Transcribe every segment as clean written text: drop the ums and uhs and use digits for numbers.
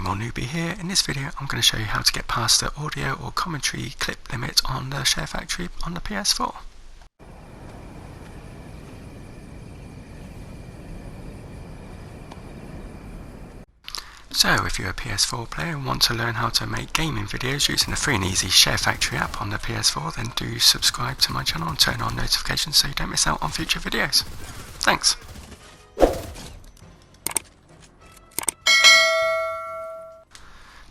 NoMoreNoobie here. In this video I'm going to show you how to get past the audio or commentary clip limit on the Sharefactory on the PS4. So if you're a PS4 player and want to learn how to make gaming videos using the free and easy Sharefactory app on the PS4, then do subscribe to my channel and turn on notifications so you don't miss out on future videos. Thanks!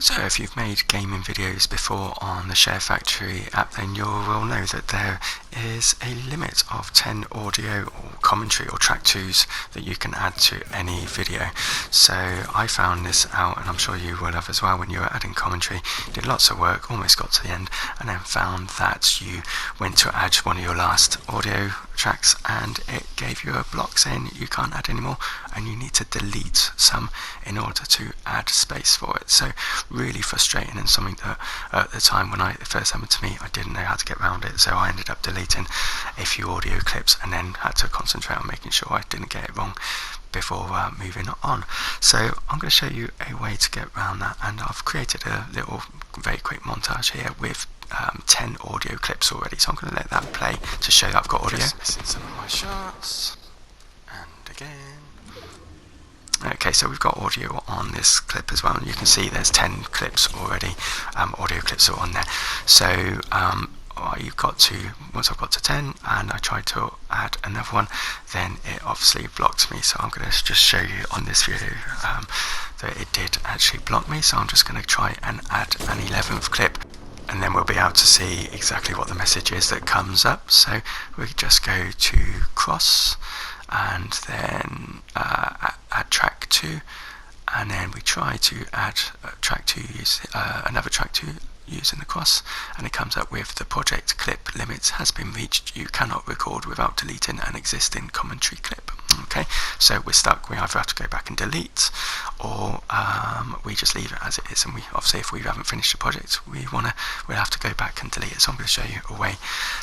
So if you've made gaming videos before on the Sharefactory app, then you will know that there is a limit of 10 audio or commentary or track 2s that you can add to any video. So I found this out, and I'm sure you will have as well, when you were adding commentary. Did lots of work, almost got to the end, and then found that you went to add one of your last audio tracks and it gave you a block saying you can't add anymore and you need to delete some in order to add space for it. So really frustrating, and something that at the time when it first happened to me, I didn't know how to get around it, so I ended up deleting a few audio clips and then had to concentrate on making sure I didn't get it wrong before moving on. So I'm going to show you a way to get around that, and I've created a little very quick montage here with 10 audio clips already, so I'm going to let that play to show that I've got audio. Just missing some of my shots, and again. Okay, so we've got audio on this clip as well, and you can see there's 10 clips already, audio clips are on there. So you've got to, once I've got to 10 and I tried to add another one, then it obviously blocked me. So I'm going to just show you on this video that it did actually block me. So I'm just going to try and add an 11th clip, and then we'll be able to see exactly what the message is that comes up. So we just go to cross and then add track 2, and then we try to add track 2, use another track 2 using the cross, and it comes up with the project clip limits has been reached. You cannot record without deleting an existing commentary clip. Okay, so we're stuck. We either have to go back and delete, or we just leave it as it is. And we obviously, if we haven't finished the project, we'll have to go back and delete it. So I'm going to show you a way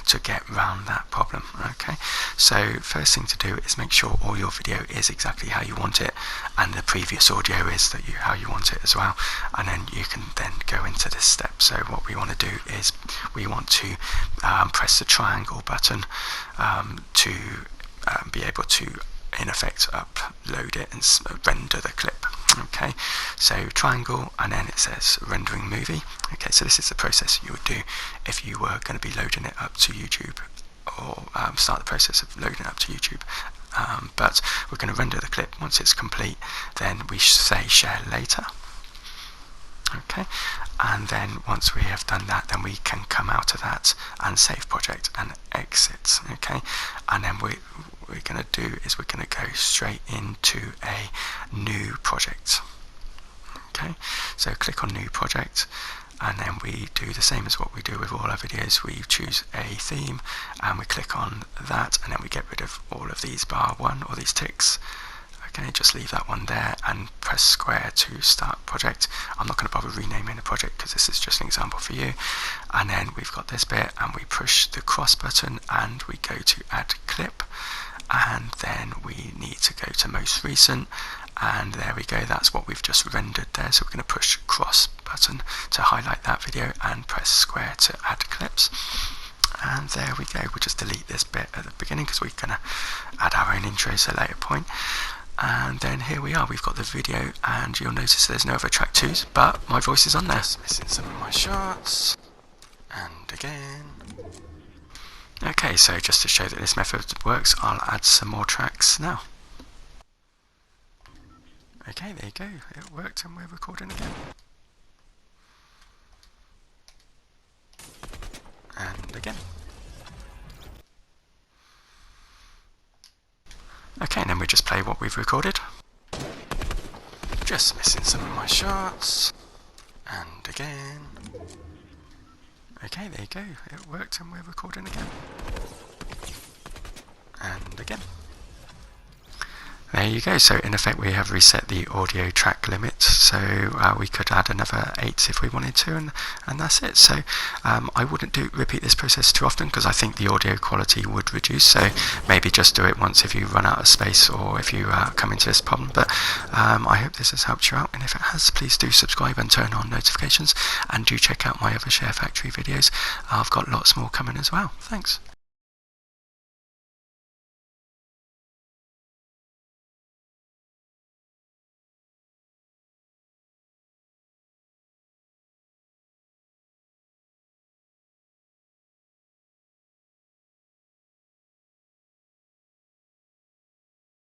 to get around that problem. Okay, so first thing to do is make sure all your video is exactly how you want it, and the previous audio is how you want it as well. And then you can then go into this step. So what we want to do is we want to press the triangle button to be able to, in effect, upload it and render the clip. Okay, so triangle, and then it says rendering movie. Okay, so this is the process you would do if you were going to be loading it up to YouTube, or start the process of loading it up to YouTube. But we're going to render the clip. Once it's complete, then we say share later. Okay, and then once we have done that, then we can come out of that and save project and exit. Okay, and then we're going to do is we're going to go straight into a new project. Okay, so click on new project, and then we do the same as what we do with all our videos. We choose a theme and we click on that, and then we get rid of all of these bar 1 or these ticks. Okay, just leave that one there and press square to start project. I'm not going to bother renaming the project because this is just an example for you. And then we've got this bit, and we push the cross button and we go to add clip, and then we need to go to most recent, and there we go, that's what we've just rendered there. So we're going to push cross button to highlight that video and press square to add clips. And there we go. We'll just delete this bit at the beginning because we're going to add our own intros at a later point. And then here we are, we've got the video, and you'll notice there's no other track 2s, but my voice is on there. Just missing some of my shots, and again. Okay, so just to show that this method works, I'll add some more tracks now. Okay, there you go, it worked, and we're recording again. And again. Okay, and then we just play what we've recorded. Just missing some of my shots, and again. Okay, there you go, it worked, and we're recording again. And again. There you go. So in effect we have reset the audio track limit, so we could add another 8 if we wanted to, and that's it. So I wouldn't repeat this process too often because I think the audio quality would reduce, so maybe just do it once if you run out of space or if you come into this problem. But I hope this has helped you out, and if it has, please do subscribe and turn on notifications, and do check out my other Share Factory videos. I've got lots more coming as well. Thanks.